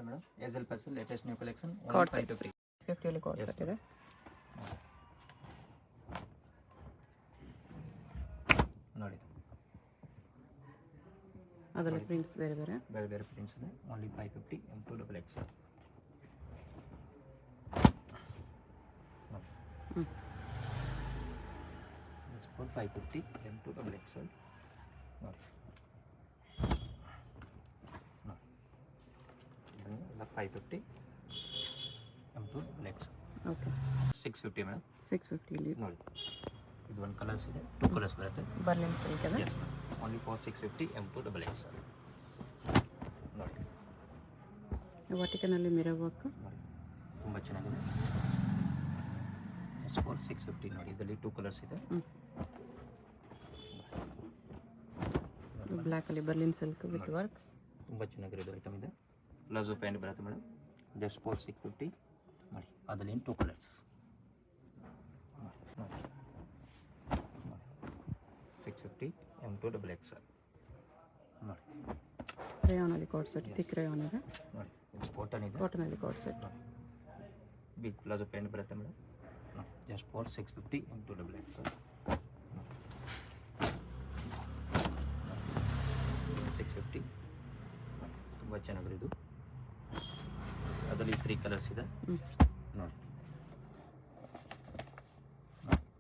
ನೋಡಿ ಮೇಡಮ್ ಎಜೆಲ್ plus latest new collection cord set 50 cord set ಇದೆ. ನೋಡಿ ಅದರಲ್ಲಿ ಪ್ರಿಂಟ್ಸ್ ಬೇರೆ ಬೇರೆ ಪ್ರಿಂಟ್ಸ್ ಇದೆ. Only 550 M2 double XL. It's for 550 M2 double XL. ನೋಡಿ ಎಲ್ಲ 550 M2 double XL. Okay 650 madam. 650 ಇಲ್ಲಿ ನೋಡಿ ಇದು ಒಂದು ಕಲರ್ಸ್ ಇದೆ, 2 ಕಲರ್ಸ್ ಬರುತ್ತೆ. ಬರ್ಲಿನ್ ಸಿಲ್ಕ್ ಇದೆ. Yes madam. Only for 650 M2 double XL. ನೋಡಿ ವಾಟಿಕನಲ್ಲಿ ಮಿರರ್ ವರ್ಕ್ ನೋಡಿ ತುಂಬ ಚೆನ್ನಾಗಿದೆ. ಎಸ್ ಫಾರ್ 650 ನೋಡಿ ಇದರಲ್ಲಿ 2 ಕಲರ್ಸ್ ಇದೆ. ಬ್ಲ್ಯಾಕಲ್ಲಿ ಬರ್ಲಿನ್ ಸಿಲ್ಕ್ ವಿತ್ ವರ್ಕ್ ತುಂಬ ಚೆನ್ನಾಗಿರೋದು ಐಟಮ್ ಇದೆ. ಪ್ಲಾಜೋ ಪ್ಯಾಂಟ್ ಬರುತ್ತೆ ಮೇಡಮ್. ಜಸ್ಟ್ ಫಾರ್ 650 ನೋಡಿ ಅದರಲ್ಲಿ 2 ಕಲರ್ಸ್. 650 M2 double XL. ನೋಡಿ ರೇಯಾನಲ್ಲಿ ಕಾರ್ಡ್ ಸೆಟ್, ಥಿಕ್ ರೇಯಾನ್ ಇದೆ. ನೋಡಿ ಇದು ಕಾಟನ್ ಇದೆ. ಕಾಟನಲ್ಲಿ cord set. Big palazzo pant ಬರುತ್ತೆ madam. Just for 650 M2 double XL. 650 ತುಂಬ ಚೆನ್ನಾಗಿರೋದು. ಅದರಲ್ಲಿ 3 ಕಲರ್ಸ್ ಇದೆ. ನೋಡಿ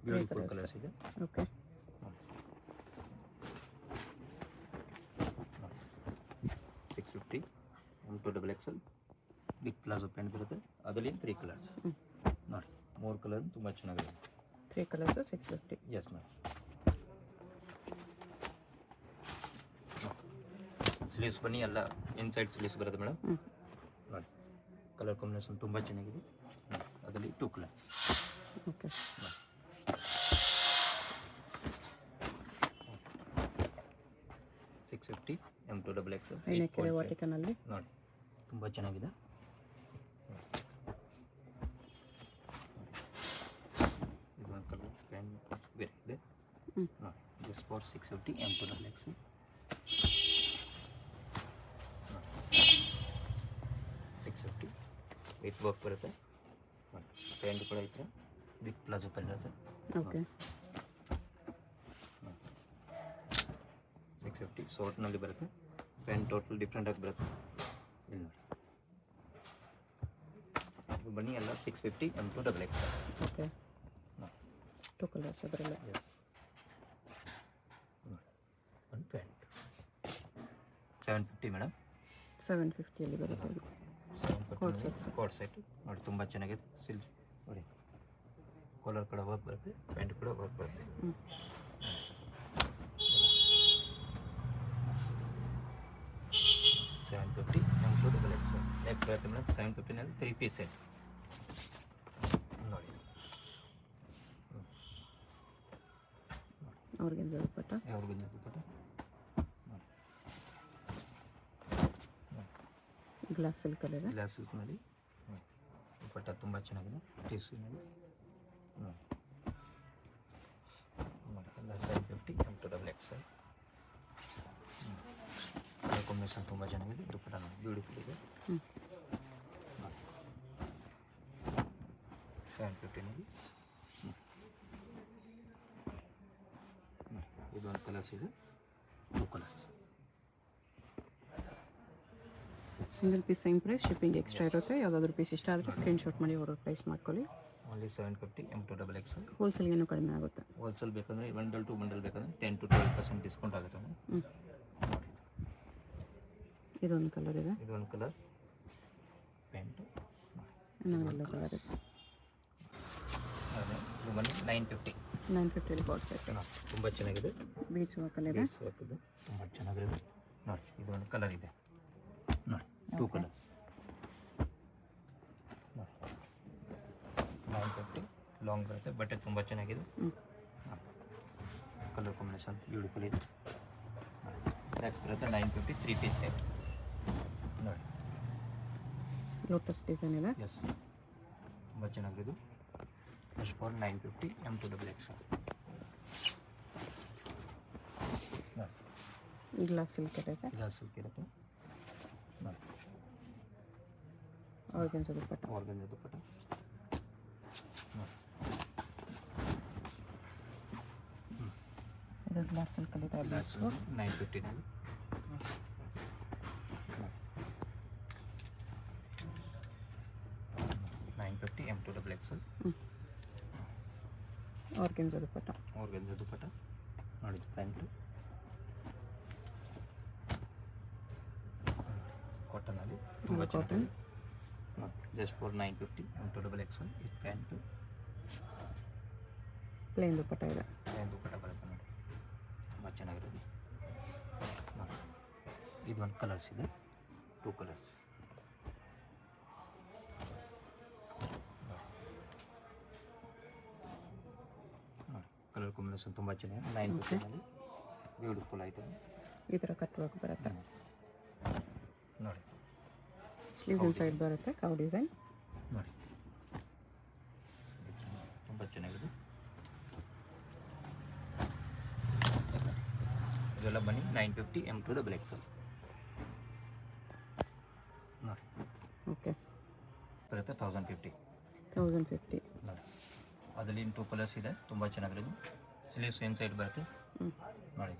ಬ್ಯೂಟಿಫುಲ್ ಕಲರ್ಸ್ ಇದೆ. Okay 650 M2 double XL big palazzo pant ಬರುತ್ತೆ. ಅದರಲ್ಲಿ 3 ಕಲರ್ಸ್. ನೋಡಿ 3 ಕಲರ್ ತುಂಬ ಚೆನ್ನಾಗಿದೆ. 3 ಕಲರ್ಸ್ 650. Yes ma'am. ಸ್ಲೀವ್ಸ್ ಬನ್ನಿ ಎಲ್ಲ ಇನ್ಸೈಡ್ ಸ್ಲೀವ್ಸ್ ಬರುತ್ತೆ ಮೇಡಮ್. ನೋಡಿ ಕಲರ್ ಕಾಂಬಿನೇಷನ್ ತುಂಬ ಚೆನ್ನಾಗಿದೆ. ಅದರಲ್ಲಿ 2 colours. Okay 650 M2 double XL. ನೆಕ್ಕೆರೆ ವಾಟಿಕನಲ್ಲಿ ನೋಡಿ ತುಂಬ ಚೆನ್ನಾಗಿದೆ. ಇದು ಒಂದು ಕಲರ್ ಪ್ಯಾಂಟ್ ಬೇರೆ ಇದೆ. ನೋಡಿ just for 650 M2 double XL. 650 with work ಬರುತ್ತೆ. ಪ್ಯಾಂಟ್ ಕೂಡ ಐತೆ. ಬಿಗ್ ಪ್ಲಾಜೋ ಪ್ಯಾಂಟ್ ಇರುತ್ತೆ. ಓಕೆ 650 ಶಾರ್ಟ್ನಲ್ಲಿ ಬರುತ್ತೆ. ಪ್ಯಾಂಟ್ ಟೋಟಲ್ ಡಿಫ್ರೆಂಟ್ ಆಗಿ ಬರುತ್ತೆ. ಇಲ್ಲಿ ನೋಡಿ ಇದು ಬನ್ನಿ ಎಲ್ಲ 650 M2 double XL. Okay 2 colours ಅದರಲ್ಲಿ. ಎಸ್ ಒಂದು ಪ್ಯಾಂಟ್ 750 ಮೇಡಮ್. 750 ಅಲ್ಲಿ ಬರುತ್ತೆ. 750 ಕೋಟ್ ಸೆಟ್ ನೋಡಿ ತುಂಬ ಚೆನ್ನಾಗಿದೆ. ಸಿಲ್ಕ್ ನೋಡಿ ಕಾಲರ್ ಕೂಡ ವರ್ಕ್ ಬರುತ್ತೆ, ಪ್ಯಾಂಟ್ ಕೂಡ ವರ್ಕ್ ಬರುತ್ತೆ. 750 M2 ಡಬಲ್ XL. ನೆಕ್ಸ್ಟ್ ಬರುತ್ತೆ ಮೇಡಮ್ 750ನಲ್ಲಿ 3 ಪೀಸ್ ಸೆಟ್. ನೋಡಿ ಅವ್ರಿಗೆ ದುಪ್ಪಟ್ಟ ಅವ್ರಿಗೊಂದು ದುಪ್ಪಟ್ಟ. ಗ್ಲಾಸ್ ಸಿಲ್ಕ್ ಅಲ್ಲಿ ಇದೆ. ಗ್ಲಾಸ್ ಸಿಲ್ಕ್ನಲ್ಲಿ ದುಪ್ಪಟ್ಟ ತುಂಬ ಚೆನ್ನಾಗಿದೆ. ಟಿಶ್ಯೂನಲ್ಲಿ ನೋಡಿ ಎಲ್ಲ 750 M2 double XL. Colour combination ತುಂಬ ಚೆನ್ನಾಗಿದೆ. ದುಪ್ಪಟ್ಟ ನೋಡಿ ಬ್ಯೂಟಿಫುಲ್ ಇದೆ. 750ನಲ್ಲಿ ಇದೊಂದು ಕಲರ್ಸ್ ಇದೆ. 2 colours. Single piece same price, shipping extra ಇರುತ್ತೆ. ಯಾವುದಾದ್ರೂ ಪೀಸ್ ಇಷ್ಟ ಆದರೆ ಸ್ಕ್ರೀನ್ಶಾಟ್ ಮಾಡಿ ಅವರು ಪ್ರೈಸ್ ಮಾಡ್ಕೊಳ್ಳಿ. Only 750 M2 double XL. Wholesale ಏನು ಕಡಿಮೆ ಆಗುತ್ತೆ. ಹೋಲ್ಸೇಲ್ ಬೇಕಂದರೆ ಬಂಡಲ್ ಟು ಬಂಡಲ್ ಬೇಕಂದರೆ 10 to 12% ಡಿಸ್ಕೌಂಟ್ ಆಗುತ್ತೆ. ಇದೊಂದು ಕಲರ್ ಇದೆ. ಇದೊಂದು ಕಲರ್ ಪ್ಯಾಂಟು. ಇನ್ನೊಂದು ಕಲರ್ ಇದೆ. ಅದೇ ಇದು ಬಂದು 950. 950 ಕಾರ್ಡ್ ಸೆಟ್ ತುಂಬ ಚೆನ್ನಾಗಿದೆ. ಬೀಚ್ ವರ್ಕಲ್ಲಿ ಇದೆ. ಬೀಡ್ಸ್ ವರ್ಕ್ ಇದೆ ತುಂಬ ಚೆನ್ನಾಗಿದೆ. ನೋಡಿ ಇದೊಂದು ಕಲರ್ ಇದೆ. ನೋಡಿ 2 ಕಲರ್ಸ್. 950 ಲಾಂಗ್ ಬರುತ್ತೆ. ಬಟ್ಟೆ ತುಂಬ ಚೆನ್ನಾಗಿದೆ. ಕಲರ್ ಕಾಂಬಿನೇಷನ್ ಬ್ಯೂಟಿಫುಲ್ ಇದೆ. ನೆಕ್ಸ್ಟ್ ಬರುತ್ತೆ 950 3 ಪೀಸ್ ಸೆಟ್. ನೋಡಿ ಲೋಟಸ್ ಡಿಸೈನ್ ಇದೆ. ಎಸ್ ತುಂಬ ಚೆನ್ನಾಗಿರೋದು. Just for 950 M2 double XL. Glass silk ಇದೆ. ಗ್ಲಾಸ್ ಸಿಲ್ಕ್ ಇರುತ್ತೆ. ನೋಡಿ ಆರ್ಗೆನ್ಸಾ ದುಪ್ಪಟ್ಟ. ಆರ್ಗಂಜಾ ದುಪ್ಪಟ್ಟ ನೋಡಿ. ಇದು ಗ್ಲಾಸ್ ಸಿಲ್ಕಲ್ಲಿ ಇದೆ ಗ್ಲಾಸ್ 950ನಲ್ಲಿ 950 M2XL ಆರ್ಗೆನ್ಸಾ ದುಪ್ಪಟ್ಟ. ಆರ್ಗಂಜಾ ದುಪ್ಪಟ್ಟ ನೋಡಿ. ಪ್ಯಾಂಟು ಕಾಟನಲ್ಲಿ ತುಂಬ ಕಾಟನ್. Just for 950 M2XL. ಇದು ಪ್ಯಾಂಟು ಪ್ಲೇನ್ ದುಪ್ಪಟ್ಟ ಇದೆ. ಪ್ಲೇನ್ ದುಪ್ಪಟ್ಟ ಬರುತ್ತೆ ನೋಡಿ, ತುಂಬ ಚೆನ್ನಾಗಿರೋದು ನೋಡಿ. ಇದು ಒಂದು ಕಲರ್ಸ್ ಇದೆ, 2 ಕಲರ್ಸ್. ಕಲರ್ ಕಾಂಬಿನೇಷನ್ ತುಂಬ ಚೆನ್ನಾಗಿದೆ. 950ನಲ್ಲಿ ಬ್ಯೂಟಿಫುಲ್ ಐಟಮ್. ಈ ಥರ ಕಟ್ ವರ್ಕ್ ಬರುತ್ತೆ. ನೋಡಿ ಸ್ಲೀವ್ ಸೈಡ್ ಬರುತ್ತೆ, ಕೌ ಡಿಸೈನ್ ನೋಡಿ, ತುಂಬ ಚೆನ್ನಾಗಿದೆ. ಇದೆಲ್ಲ ಬನ್ನಿ 950 M2XL ನೋಡಿ. ಓಕೆ, ಬರುತ್ತೆ 1050 1050. ನೋಡಿ. ಅದರಲ್ಲಿ 2 ಕಲರ್ಸ್ ಇದೆ, ತುಂಬ ಚೆನ್ನಾಗಿರೋದು. ಸ್ಲೀವ್ಸ್ ಇನ್ ಸೈಡ್ ಬರುತ್ತೆ ನೋಡಿ.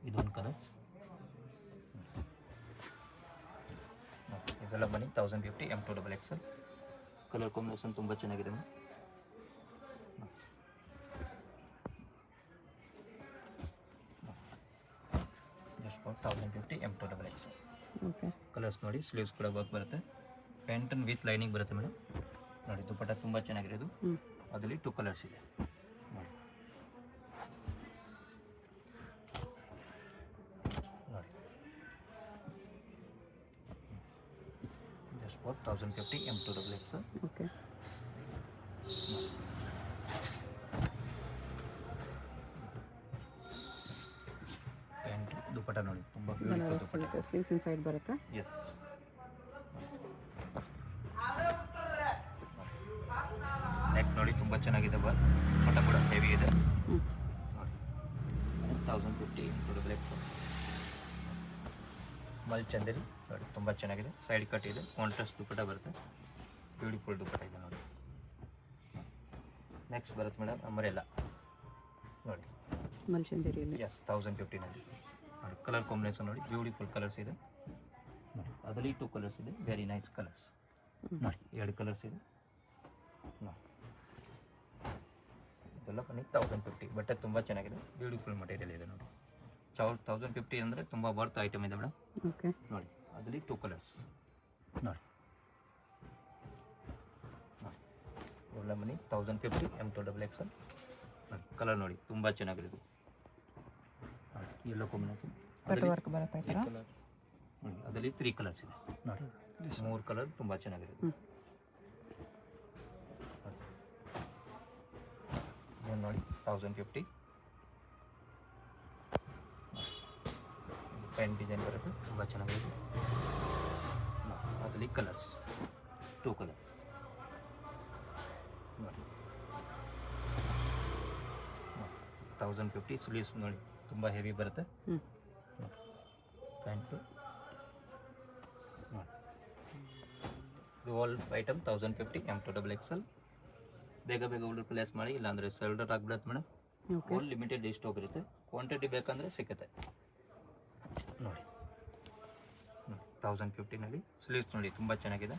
ಇದೊಂದು ಕಲರ್ಸ್. ಇದೆಲ್ಲ ಬನ್ನಿ 1050 M2XL. ಕಲರ್ ಕಾಂಬಿನೇಷನ್ ತುಂಬ ಚೆನ್ನಾಗಿದೆ. Just for 1050 M2XL. Okay, colours ನೋಡಿ. ಸ್ಲೀವ್ಸ್ ಕೂಡ ವರ್ಕ್ ಬರುತ್ತೆ. ಪ್ಯಾಂಟನ್ ವಿತ್ ಲೈನಿಂಗ್ ಬರುತ್ತೆ ಮೇಡಮ್ ನೋಡಿ. ದುಪ್ಪಟ್ಟ ತುಂಬ ಚೆನ್ನಾಗಿರೋದು. ಅದರಲ್ಲಿ 2 ಕಲರ್ಸ್ ಇದೆ ನೋಡಿ. ನೋಡಿ just for 1050 M2XL. Okay, pant dupatta ನೋಡಿ, ತುಂಬ beautiful Banaras dupatta. Silk sleeves inside ಬರುತ್ತೆ. ಎಸ್, ನೆಕ್ ನೋಡಿ ತುಂಬ ಚೆನ್ನಾಗಿದೆ. ದುಪ್ಪಟ್ಟ ಕೂಡ ಹೆವಿ ಇದೆ ನೋಡಿ. 1050 M2XL. ಮಲ್ ಚಂದೇರಿ ನೋಡಿ, ತುಂಬ ಚೆನ್ನಾಗಿದೆ. ಸೈಡ್ ಕಟ್ ಇದೆ, ಕಾಂಟ್ರಾಸ್ಟ್ ದುಪ್ಪಟ್ಟ ಬರುತ್ತೆ. ಬ್ಯೂಟಿಫುಲ್ ದುಪ್ಪಟ್ಟ ಇದೆ ನೋಡಿ. ನೆಕ್ಸ್ಟ್ ಬರುತ್ತೆ ಮೇಡಮ್ ಅಂಬ್ರೆಲಾ ನೋಡಿ. ಮಲ್ಚಂದೇರಿಯಲ್ಲಿ. ಎಸ್, 1050ನಲ್ಲಿ ನೋಡಿ. ಕಲರ್ ಕಾಂಬಿನೇಷನ್ ನೋಡಿ, ಬ್ಯೂಟಿಫುಲ್ ಕಲರ್ಸ್ ಇದೆ ನೋಡಿ. ಅದರಲ್ಲಿ 2 ಕಲರ್ಸ್ ಇದೆ, ವೆರಿ ನೈಸ್ ಕಲರ್ಸ್ ನೋಡಿ. 2 ಕಲರ್ಸ್ ಇದೆ ನೋಡಿ. ಇದೆಲ್ಲ ಬನ್ನಿ 1050. ಬಟ್ಟೆ ತುಂಬ ಚೆನ್ನಾಗಿದೆ, ಬ್ಯೂಟಿಫುಲ್ ಮಟೀರಿಯಲ್ ಇದೆ ನೋಡಿ. 1050 ಅಂದರೆ ತುಂಬ ವರ್ತ್ ಐಟಮ್ ಇದೆ ಮೇಡಮ್ ಓಕೆ, ನೋಡಿ. ಅದರಲ್ಲಿ 2 ಕಲರ್ಸ್ ನೋಡಿ. ಇವೆಲ್ಲ ಬನ್ನಿ 1050 M2XL ನೋಡಿ. ಕಲರ್ ನೋಡಿ, ತುಂಬ ಚೆನ್ನಾಗಿರೋದು ನೋಡಿ. ಯೆಲ್ಲೋ ಕಾಂಬಿನೇಷನ್ ಕಟ್ ವರ್ಕ್ ಬರುತ್ತೆ ಈ ಥರ. ನೋಡಿ. ಅದರಲ್ಲಿ 3 ಕಲರ್ಸ್ ಇದೆ ನೋಡಿ. 3 ಕಲರ್ ತುಂಬ ಚೆನ್ನಾಗಿರೋದು. ಇದನ್ನು ನೋಡಿ 1050. ಪೆನ್ ಡಿಸೈನ್ ಬರುತ್ತೆ, ತುಂಬ ಚೆನ್ನಾಗಿದೆ. ಅದರಲ್ಲಿ ಕಲರ್ಸ್ 2 ಕಲರ್ಸ್ ನೋಡಿ. 1050 ಸ್ಲೀವ್ಸ್ ನೋಡಿ, ತುಂಬ ಹೆವಿ ಬರುತ್ತೆ. ಪ್ಯಾಂಟು ನೋಡಿ. ಇದು ಆಲ್ ಐಟಮ್ 1050 M2XL. ಬೇಗ ಬೇಗ ಆರ್ಡರ್ ಪ್ಲೇಸ್ ಮಾಡಿ, ಇಲ್ಲಾಂದರೆ ಸೆಲ್ಡರ್ ಆಗಿಬಿಡುತ್ತೆ madam. Okay, all limited stock ಇರುತ್ತೆ. ಕ್ವಾಂಟಿಟಿ ಬೇಕಂದರೆ ಸಿಗುತ್ತೆ ನೋಡಿ. 1050ನಲ್ಲಿ ಸ್ಲೀವ್ಸ್ ನೋಡಿ, ತುಂಬ ಚೆನ್ನಾಗಿದೆ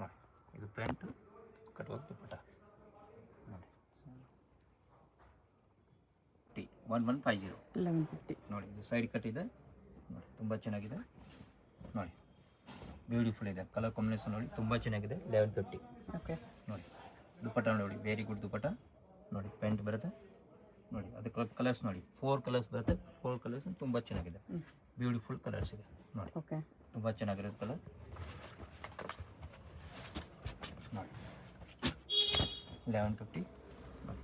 ನೋಡಿ. ಇದು ಪ್ಯಾಂಟ್ ಕಟ್ವಾಗ ದುಪ್ಪಟ್ಟ ನೋಡಿ. 1150 1150. ನೋಡಿ. ಇದು ಸೈಡ್ ಕಟ್ ಇದೆ ನೋಡಿ, ತುಂಬ ಚೆನ್ನಾಗಿದೆ ನೋಡಿ. ಬ್ಯೂಟಿಫುಲ್ ಇದೆ. ಕಲರ್ ಕಾಂಬಿನೇಷನ್ ನೋಡಿ, ತುಂಬ ಚೆನ್ನಾಗಿದೆ. 1150 ಓಕೆ, ನೋಡಿ. ದುಪ್ಪಟ್ಟ ನೋಡಿ, ವೆರಿ ಗುಡ್ ದುಪ್ಪಟ್ಟ ನೋಡಿ. ಪ್ಯಾಂಟ್ ಬರುತ್ತೆ ನೋಡಿ. ಅದಕ್ಕೆ ಕಲರ್ಸ್ ನೋಡಿ, 4 ಕಲರ್ಸ್ ಬರುತ್ತೆ. 4 ಕಲರ್ಸ್ ತುಂಬ ಚೆನ್ನಾಗಿದೆ, ಬ್ಯೂಟಿಫುಲ್ ಕಲರ್ಸ್ ಇದೆ ನೋಡಿ. ಓಕೆ, ತುಂಬ ಚೆನ್ನಾಗಿರೋದು ಕಲರ್ ನೋಡಿ. 1150 ನೋಡಿ.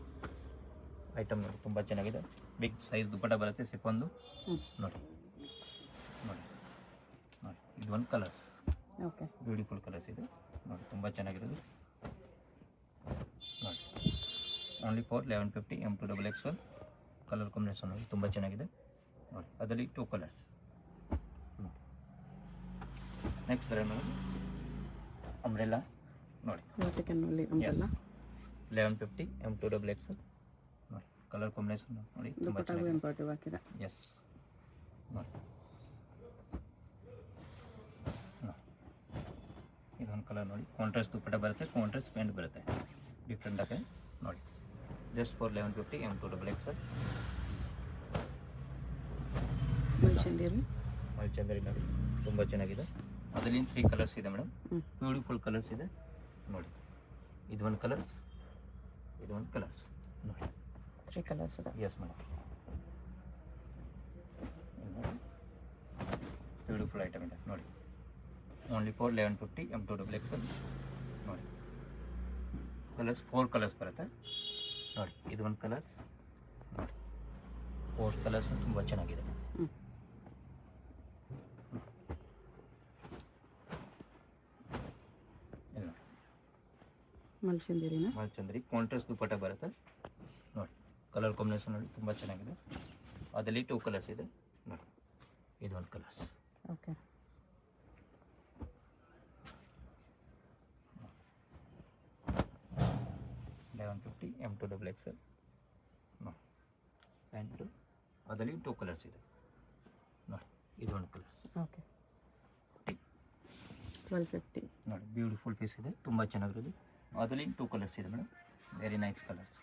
ಐಟಮ್ ನೋಡಿ, ತುಂಬ ಚೆನ್ನಾಗಿದೆ. ಬಿಗ್ ಸೈಜ್ ದುಪ್ಪಟ್ಟ ಬರುತ್ತೆ, ಸಿಕ್ಕೊಂದು ನೋಡಿ. ನೋಡಿ ನೋಡಿ. ಇದು ಒಂದು ಕಲರ್ಸ್, ಓಕೆ, ಬ್ಯೂಟಿಫುಲ್ ಕಲರ್ಸ್ ಇದೆ ನೋಡಿ. ತುಂಬ ಚೆನ್ನಾಗಿರೋದು ನೋಡಿ. Only for 1150 M2XL. Colour combination ನೋಡಿ, ತುಂಬ ಚೆನ್ನಾಗಿದೆ ನೋಡಿ. ಅದರಲ್ಲಿ 2 ಕಲರ್ಸ್. ನೆಕ್ಸ್ಟ್ ಬರೋಣ ಅಂಬ್ರೆಲಾ ನೋಡಿ ವಾಟಿಕನ್ನಲ್ಲಿ yes umbrella 1150 M2 double XL ನೋಡಿ ಕಲರ್ ಕಾಂಬಿನೇಷನ್ ನೋಡಿ ತುಂಬ ದುಪ್ಪಟ್ಟಾಗೂ ಚೆನ್ನಾಗಿದೆ ಎಂಬ್ರಾಯ್ಡ್ರಿ ಹಾಕಿದೆ. ಎಸ್ ನೋಡಿ ಇದೊಂದು ಕಲರ್ ನೋಡಿ ಕಾಂಟ್ರಾಸ್ಟ್ ದುಪ್ಪಟ್ಟ ಬರುತ್ತೆ, ಕಾಂಟ್ರಾಸ್ಟ್ ಪ್ಯಾಂಟ್ ಬರುತ್ತೆ ಡಿಫ್ರೆಂಟ್ ಆಗಿ ನೋಡಿ just for 1150 M2 double XL Mulchanderi Mulchanderi ನೋಡಿ ತುಂಬ ಚೆನ್ನಾಗಿದೆ. ಅದರಲ್ಲಿ 3 ಕಲರ್ಸ್ ಇದೆ ಮೇಡಮ್, ಬ್ಯೂಟಿಫುಲ್ ಕಲರ್ಸ್ ಇದೆ ನೋಡಿ. ಇದು ಒಂದು ಕಲರ್ಸ್, ಇದು ಒಂದು ಕಲರ್ಸ್ ನೋಡಿ 3 ಕಲರ್ಸ್ ಇದೆ. ಎಸ್ ಮೇಡಮ್ ಬ್ಯೂಟಿಫುಲ್ ಐಟಮ್ ಇದೆ ನೋಡಿ. Only for 1150 M2 double XL ನೋಡಿ. ಕಲರ್ಸ್ 4 ಕಲರ್ಸ್ ಬರುತ್ತೆ ನೋಡಿ. ಇದು ಒಂದು ಕಲರ್ಸ್ ನೋಡಿ, 4 ಕಲರ್ಸ್ ತುಂಬ ಚೆನ್ನಾಗಿದೆ. ಮಲ್ಚಂದೇರಿನ ಮಲ್ಚಂದ್ರಿ ಕಾಂಟ್ರಾಸ್ಟ್ ದುಪ್ಪಟ್ಟ ಬರುತ್ತೆ ನೋಡಿ. ಕಲರ್ ಕಾಂಬಿನೇಷನ್ ನೋಡಿ ತುಂಬ ಚೆನ್ನಾಗಿದೆ. ಅದರಲ್ಲಿ 2 ಕಲರ್ಸ್ ಇದೆ ನೋಡಿ. ಇದು ಒಂದು colours okay. 1150 M2 double XL ನೋಡಿ. ಪ್ಯಾಂಟು ಅದರಲ್ಲಿ 2 ಕಲರ್ಸ್ ಇದೆ ನೋಡಿ. ಇದು ಒಂದು ಕಲರ್ಸ್ ಓಕೆ 1250 ನೋಡಿ. ಬ್ಯೂಟಿಫುಲ್ ಪೀಸ್ ಇದೆ, ತುಂಬ ಚೆನ್ನಾಗಿರೋದು. ಅದರಲ್ಲಿ 2 ಕಲರ್ಸ್ ಇದೆ ಮೇಡಮ್, ವೆರಿ ನೈಸ್ ಕಲರ್ಸ್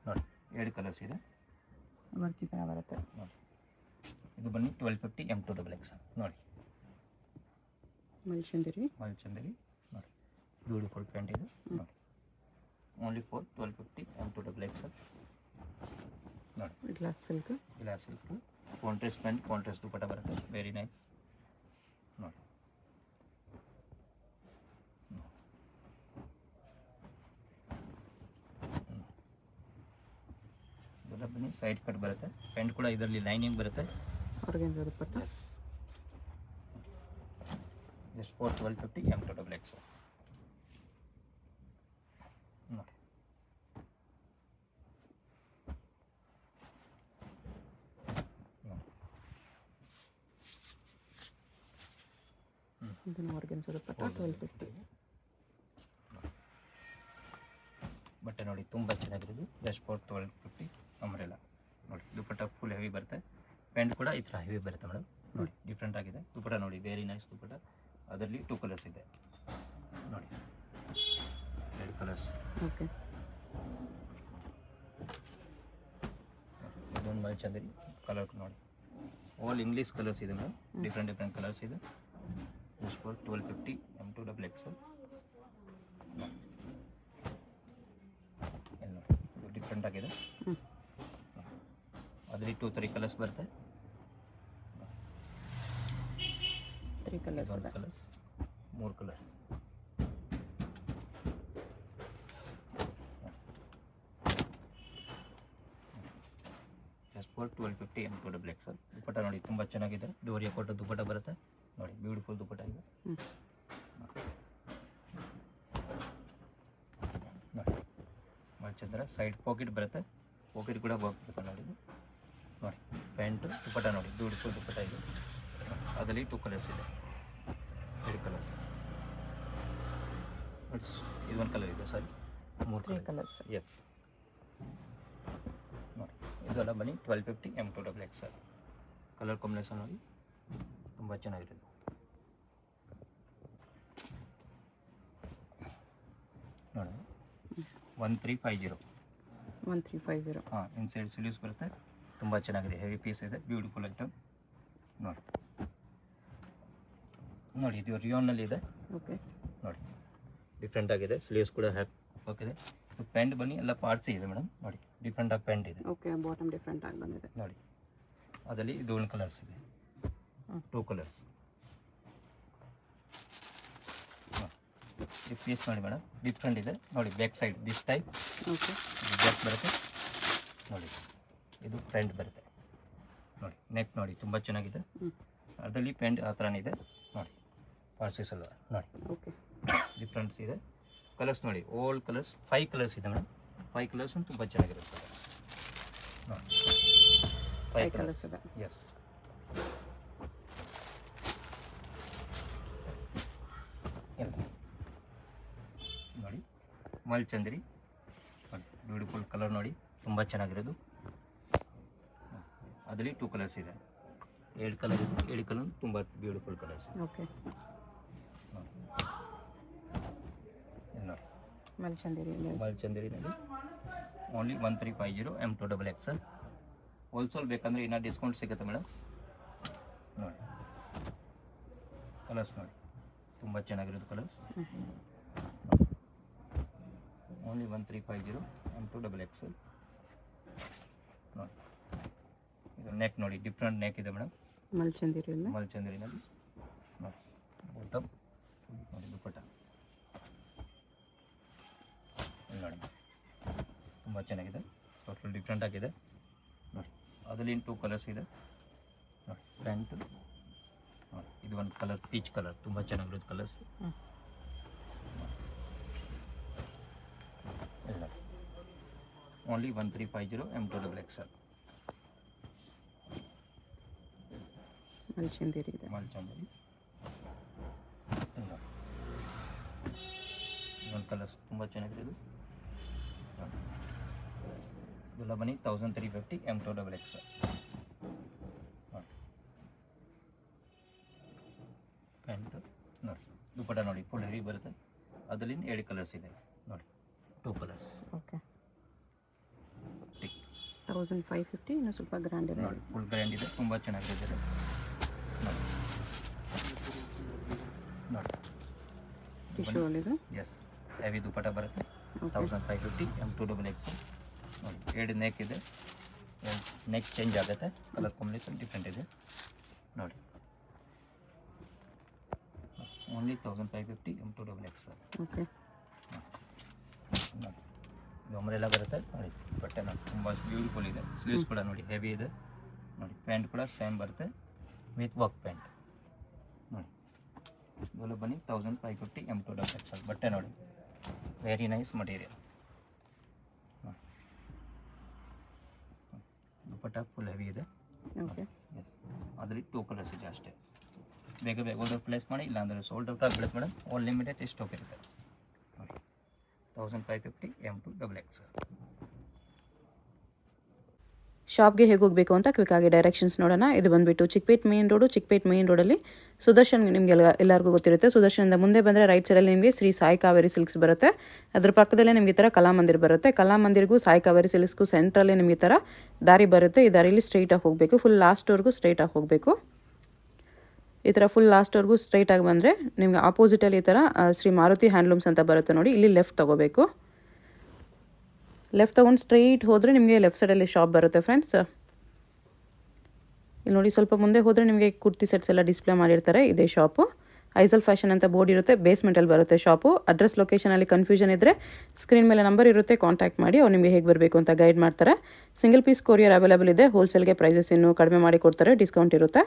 ನೋಡಿ. 2 ಕಲರ್ಸ್ ಇದೆ ವರ್ಕ್ ಈ ಥರ ಬರುತ್ತೆ ನೋಡಿ. ಇದು ಬನ್ನಿ 1250 M2 ಡಬಲ್ ಎಕ್ಸೆಲ್ ನೋಡಿ. ಮಲ್ಚಂದೇರಿ ಮಲ್ಚಂದರಿ ನೋಡಿ, ಬ್ಯೂಟಿಫುಲ್ ಪ್ಯಾಂಟ್ ಇದೆ ನೋಡಿ. Only for 1250 M2 double XL ನೋಡಿ. ಗ್ಲಾಸ್ ಸಿಲ್ಕ್ ಇಲ್ಲ ಸಿಲ್ಕ್ ಕಾಂಟ್ರಾಸ್ಟ್ ಪ್ಯಾಂಟ್, ಕಾಂಟ್ರಾಸ್ಟ್ ದುಪ್ಪಟ್ಟ ಬರುತ್ತೆ, ವೆರಿ ನೈಸ್ ನೋಡಿ. ಇದೆಲ್ಲ ಬನ್ನಿ ಸೈಡ್ ಕಟ್ ಬರುತ್ತೆ. ಪ್ಯಾಂಟ್ ಕೂಡ ಇದರಲ್ಲಿ ಲೈನಿಂಗ್ ಬರುತ್ತೆ. Organza dupatta yes just for 1250 M2 double XL ನೋಡಿ. ಇದನ್ನು ಆರ್ಗೆನ್ಜಾ ದುಪ್ಪಟ್ಟ 1250 ಬಟ್ಟೆ ನೋಡಿ ತುಂಬ ಚೆನ್ನಾಗಿರೋದು. ಜಸ್ಟ್ ಫಾರ್ 1250 ಅಂಬ್ರೆಲಾ ನೋಡಿ. ದುಪ್ಪಟ್ಟ ಫುಲ್ ಹೆವಿ ಬರುತ್ತೆ, ಪ್ಯಾಂಟ್ ಕೂಡ ಈ ಥರ ಹೆವಿ ಬರುತ್ತೆ ಮೇಡಮ್ ನೋಡಿ. ಡಿಫ್ರೆಂಟ್ ಆಗಿದೆ ದುಪ್ಪಟ್ಟ ನೋಡಿ, ವೆರಿ ನೈಸ್ ದುಪ್ಪಟ್ಟ. ಅದರಲ್ಲಿ 2 ಕಲರ್ಸ್ ಇದೆ ನೋಡಿ. 2 ಕಲರ್ಸ್ ಓಕೆ. ಇದೊಂದು ಮಲ್ಚಂದರಿ ಕಲರ್ ನೋಡಿ. ಆಲ್ ಇಂಗ್ಲೀಷ್ ಕಲರ್ಸ್ ಇದೆ ಮೇಡಮ್, ಡಿಫ್ರೆಂಟ್ ಡಿಫ್ರೆಂಟ್ ಕಲರ್ಸ್ ಇದೆ. Just for 1250 M2 double Excel ಎಲ್ಲ ನೋಡಿ. ಇದು ಡಿಫ್ರೆಂಟ್ ಆಗಿದೆ. ಅದರಲ್ಲಿ 2-3 ಕಲರ್ಸ್ ಬರುತ್ತೆ. 3 ಕಲರ್ಸ್ ಇದೆ. Colours 3 colours just for 1250 M2 double XL. Dupatta ನೋಡಿ ತುಂಬ ಚೆನ್ನಾಗಿದೆ, ಡೋರಿಯ ಕೊಟ್ಟ ದುಪ್ಪಟ್ಟ ಬರುತ್ತೆ ನೋಡಿ. ಬ್ಯೂಟಿಫುಲ್ ದುಪ್ಪಟ್ಟ ಇದೆ ನೋಡಿ. ಮಲ್ಚಂದ್ರ ಸೈಡ್ ಪಾಕೆಟ್ ಬರುತ್ತೆ, ಪಾಕೆಟ್ ಕೂಡ ಬರುತ್ತೆ ನೋಡಿ ನೋಡಿ. ಪ್ಯಾಂಟು ದುಪ್ಪಟ್ಟ ನೋಡಿ, ಬ್ಯೂಟಿಫುಲ್ ದುಪ್ಪಟ್ಟ ಇದೆ. ಅದರಲ್ಲಿ 2 ಕಲರ್ಸ್ ಇದೆ, 2 ಕಲರ್ಸ್. ಇದು ಒಂದು ಕಲರ್ ಇದೆ, ಸಾರಿ 3 ಕಲರ್ಸ್. ಎಸ್ ನೋಡಿ. ಇದೆಲ್ಲ ಬನ್ನಿ 1250 M2 double Excel. Colour combination ನೋಡಿ ತುಂಬ ಚೆನ್ನಾಗಿರೋದು ನೋಡಿ. 1350 1350 ಹಾಂ. ಇನ್ಸೈಡ್ ಸ್ಲೀವ್ಸ್ ಬರುತ್ತೆ, ತುಂಬ ಚೆನ್ನಾಗಿದೆ, ಹೆವಿ ಪೀಸ್ ಇದೆ, ಬ್ಯೂಟಿಫುಲ್ ಐಟಮ್ ನೋಡಿ. ನೋಡಿ ಇದು ರಿಯೋನಲ್ಲಿ ಇದೆ ಓಕೆ. ನೋಡಿ. ಡಿಫ್ರೆಂಟ್ ಆಗಿದೆ, ಸ್ಲೀವ್ಸ್ ಕೂಡ ಹಾಕಿದೆ. ಪ್ಯಾಂಟ್ ಬನ್ನಿ ಎಲ್ಲ ಪಾರ್ಟ್ಸ್ ಇದೆ ಮೇಡಮ್ ನೋಡಿ. ಡಿಫ್ರೆಂಟ್ ಆಗಿ ಪ್ಯಾಂಟ್ ಇದೆ ಓಕೆ. ಬಾಟಮ್ ಡಿಫ್ರೆಂಟ್ ಆಗಿ ಬಂದಿದೆ ನೋಡಿ. ಅದರಲ್ಲಿ ಇದು ಒಂದು ಕಲರ್ಸ್ ಇದೆ, 2 ಕಲರ್ಸ್. ಈ ಪೀಸ್ ನೋಡಿ ಮೇಡಮ್, ಡಿಫ್ರೆಂಟ್ ಇದೆ ನೋಡಿ. Back side this type okay. Back ಬರುತ್ತೆ ನೋಡಿ. ಇದು ಫ್ರಂಟ್ ಬರುತ್ತೆ ನೋಡಿ. ನೆಕ್ ನೋಡಿ ತುಂಬ ಚೆನ್ನಾಗಿದೆ. ಅದರಲ್ಲಿ ಪ್ಯಾಂಟ್ ಆ ಥರನೇ ಇದೆ ನೋಡಿ. ಪಾರ್ಸೀಸ್ ಅಲ್ವ ನೋಡಿ. ಓಕೆ. ಡಿಫ್ರೆನ್ಸ್ ಇದೆ. ಕಲರ್ಸ್ ನೋಡಿ, ಓಲ್ಡ್ ಕಲರ್ಸ್ 5 ಕಲರ್ಸ್ ಇದೆ ಮೇಡಮ್. 5 ಕಲರ್ಸ್ ತುಂಬ ಚೆನ್ನಾಗಿರುತ್ತೆ ನೋಡಿ. 5 ಕಲರ್ಸ್ ಇದೆ. ಎಸ್ ಎಲ್ಲ ಮಲ್ಚಂದ್ರಿ ನೋಡಿ, ಬ್ಯೂಟಿಫುಲ್ ಕಲರ್ ನೋಡಿ, ತುಂಬ ಚೆನ್ನಾಗಿರೋದು. ಅದರಲ್ಲಿ 2 ಕಲರ್ಸ್ ಇದೆ, 7 ಕಲರ್ ಇದೆ. 7 ಕಲರ್ ತುಂಬ ಬ್ಯೂಟಿಫುಲ್ ಕಲರ್ಸ್. ಓಕೆ, ನೋಡಿ ಮಲ್ಚಂದೇರಿಯಲ್ಲಿ ಓನ್ಲಿ 1350 M2XXL. ಹೋಲ್ಸೇಲ್ ಬೇಕಂದರೆ ಇನ್ನೂ ಡಿಸ್ಕೌಂಟ್ ಸಿಗುತ್ತೆ ಮೇಡಮ್. ನೋಡಿ ಕಲರ್ಸ್ ನೋಡಿ, ತುಂಬ ಚೆನ್ನಾಗಿರೋದು ಕಲರ್ಸ್. Only 1350 M2XXL. ನೋಡಿ ಇದು ನೆಕ್ ನೋಡಿ, ಡಿಫ್ರೆಂಟ್ ನೆಕ್ ಇದೆ ಮೇಡಮ್ ಮಲ್ಚಂದೇರಿಯಲ್ಲಿ. ಮಲ್ಚಂದ್ರಿನಲ್ಲಿ ನೋಡಿ, ಬಾಟಮ್ ನೋಡಿ, ದುಪ್ಪಟ್ಟ ನೋಡಿ, ತುಂಬ ಚೆನ್ನಾಗಿದೆ, ಟೋಟಲ್ ಡಿಫ್ರೆಂಟ್ ಆಗಿದೆ ನೋಡಿ. ಅದರಲ್ಲಿ 2 ಕಲರ್ಸ್ ಇದೆ ನೋಡಿ. ಪ್ಯಾಂಟ್ ನೋಡಿ, ಇದು ಒಂದು ಕಲರ್ ಪೀಚ್ ಕಲರ್, ತುಂಬ ಚೆನ್ನಾಗಿರೋದು ಕಲರ್ಸ್ ಎಲ್ಲ. Only 1350 M2XXL. ಮಲ್ಚಂದೇರಿ ಇದೆ. ಮಲ್ಚಂದೇರಿ ಒಂದು ಕಲರ್ಸ್ ತುಂಬ ಚೆನ್ನಾಗಿರೋದು. ಇದೆಲ್ಲ ಬನ್ನಿ 1350 M2XXL. ಪ್ಯಾಂಟ್ ನೋಡಿ, ದುಪ್ಪಟ್ಟ ನೋಡಿ, ಫುಲ್ ಹೆವಿ ಬರುತ್ತೆ. ಅದರಲ್ಲಿ 7 ಕಲರ್ಸ್ ಇದೆ ನೋಡಿ, 2 ಕಲರ್ಸ್. ಓಕೆ, 1550. ಇನ್ನೂ ಸ್ವಲ್ಪ ಗ್ರ್ಯಾಂಡ್ ಇದೆ ನೋಡಿ, ಫುಲ್ ಗ್ರ್ಯಾಂಡ್ ಇದೆ, ತುಂಬ ಚೆನ್ನಾಗಿದೆ ನೋಡಿ. ನೋಡಿ ಟಿಶ್ಯೂ ಅಲ್ಲಿ ಇದು. ಎಸ್, ಹೆವಿ ದುಪ್ಪಟ್ಟ ಬರುತ್ತೆ. 1550 M2XXL. ನೋಡಿ, 2 ನೆಕ್ ಇದೆ, ನೆಕ್ ಚೇಂಜ್ ಆಗುತ್ತೆ, ಕಲರ್ ಕಾಂಬಿನೇಷನ್ ಡಿಫ್ರೆಂಟ್ ಇದೆ ನೋಡಿ. Only 1550 M2XXL. ಓಕೆ, ನೋಡಿ ಇದು ಅಂಬ್ರೆಲಾ ಬರುತ್ತೆ ನೋಡಿ. ಬಟ್ಟೆ ನೋಡಿ, ತುಂಬ ಬ್ಯೂಟಿಫುಲ್ ಇದೆ. ಸ್ಲೀವ್ಸ್ ಕೂಡ ನೋಡಿ, ಹೆವಿ ಇದೆ ನೋಡಿ. ಪ್ಯಾಂಟ್ ಕೂಡ ಸೇಮ್ ಬರುತ್ತೆ ವಿತ್ ವರ್ಕ್ ಪ್ಯಾಂಟ್ ನೋಡಿ. ಇದೆಲ್ಲ ಬನ್ನಿ 1550 M2XXL. ಬಟ್ಟೆ ನೋಡಿ, ವೆರಿ ನೈಸ್ ಮಟೀರಿಯಲ್. ದುಪ್ಪಟ್ಟ ಫುಲ್ ಹೆವಿ ಇದೆ. ಓಕೆ, ಎಸ್, ಅದರಲ್ಲಿ 2 ಕಲರ್ಸ್ ಇದೆ ಅಷ್ಟೇ. ಬೇಗ ಬೇಗ ಆರ್ಡರ್ ಪ್ಲೇಸ್ ಮಾಡಿ, ಇಲ್ಲಾಂದರೆ ಸೋಲ್ಡ್ ಔಟ್ ಆಗಿಬಿಡುತ್ತೆ ಮೇಡಮ್. ಆಲ್ ಲಿಮಿಟೆಡ್ ಸ್ಟಾಕ್ ಇರುತ್ತೆ ನೋಡಿ. 1550 M2XXL. ಶಾಪ್ಗೆ ಹೇಗೆ ಹೋಗಬೇಕು ಅಂತ ಕ್ವಿಕ್ಕಾಗಿ ಡೈರೆಕ್ಷನ್ಸ್ ನೋಡೋಣ. ಇದು ಬಂದುಬಿಟ್ಟು Chickpet main road. Chickpet main ರೋಡಲ್ಲಿ ಸುದರ್ಶನ್ ನಿಮಗೆಲ್ಲ ಎಲ್ಲರಿಗೂ ಗೊತ್ತಿರುತ್ತೆ. ಸುದರ್ಶನದಿಂದ ಮುಂದೆ ಬಂದರೆ ರೈಟ್ ಸೈಡಲ್ಲಿ ನಿಮಗೆ ಶ್ರೀ ಸಾಯಿ ಕಾವೇರಿ ಸಿಲ್ಕ್ಸ್ ಬರುತ್ತೆ. ಅದ್ರ ಪಕ್ಕದಲ್ಲೇ ನಿಮಗೆ ಈ ಥರ ಕಲಾಮಂದಿರ್ ಬರುತ್ತೆ. ಕಲಾಮಂದಿರ್ಗೂ ಸಾಯಿ ಕಾವೇರಿ ಸಿಲ್ಕ್ಸ್ಗೂ ಸೆಂಟ್ರಲ್ಲಿ ನಿಮಗೆ ಈ ಥರ ದಾರಿ ಬರುತ್ತೆ. ಈ ದಾರಿಲಿ ಸ್ಟ್ರೈಟಾಗಿ ಹೋಗಬೇಕು, ಫುಲ್ ಲಾಸ್ಟ್ವರೆಗೂ ಸ್ಟ್ರೈಟಾಗಿ ಹೋಗಬೇಕು. ಈ ಥರ ಫುಲ್ ಲಾಸ್ಟ್ವರೆಗೂ ಸ್ಟ್ರೈಟಾಗಿ ಬಂದರೆ ನಿಮಗೆ ಆಪೋಸಿಟಲ್ಲಿ ಈ ಥರ ಶ್ರೀ ಮಾರುತಿ ಹ್ಯಾಂಡ್ಲೂಮ್ಸ್ ಅಂತ ಬರುತ್ತೆ ನೋಡಿ. ಇಲ್ಲಿ ಲೆಫ್ಟ್ ತೊಗೋಬೇಕು. ಲೆಫ್ಟ್ ತೊಗೊಂಡು ಸ್ಟ್ರೈಟ್ ಹೋದರೆ ನಿಮಗೆ ಲೆಫ್ಟ್ ಸೈಡಲ್ಲಿ ಶಾಪ್ ಬರುತ್ತೆ ಫ್ರೆಂಡ್ಸ್. ಇಲ್ಲಿ ನೋಡಿ, ಸ್ವಲ್ಪ ಮುಂದೆ ಹೋದರೆ ನಿಮಗೆ ಕುರ್ತಿ ಸೆಟ್ಸ್ ಎಲ್ಲ ಡಿಸ್ಪ್ಲೇ ಮಾಡಿರ್ತಾರೆ. ಇದೇ ಶಾಪು. ಐಸಲ್ ಫ್ಯಾಷನ್ ಅಂತ ಬೋರ್ಡ್ ಇರುತ್ತೆ, ಬೇಸ್ಮೆಂಟಲ್ಲಿ ಬರುತ್ತೆ ಶಾಪು. ಅಡ್ರೆಸ್ ಲೊಕೇಶನಲ್ಲಿ ಕನ್ಫ್ಯೂಷನ್ ಇದ್ದರೆ ಸ್ಕ್ರೀನ್ ಮೇಲೆ ನಂಬರ್ ಇರುತ್ತೆ, ಕಾಂಟ್ಯಾಕ್ಟ್ ಮಾಡಿ. ಅವ್ರು ನಿಮಗೆ ಹೇಗೆ ಬರಬೇಕು ಅಂತ ಗೈಡ್ ಮಾಡ್ತಾರೆ. ಸಿಂಗಲ್ ಪೀಸ್ ಕೊರಿಯರ್ ಅವೈಲೇಬಲ್ ಇದೆ. ಹೋಲ್ಸೇಲ್ಗೆ ಪ್ರೈಸಸ್ ಇನ್ನೂ ಕಡಿಮೆ ಮಾಡಿ ಕೊಡ್ತಾರೆ, ಡಿಸ್ಕೌಂಟ್ ಇರುತ್ತೆ.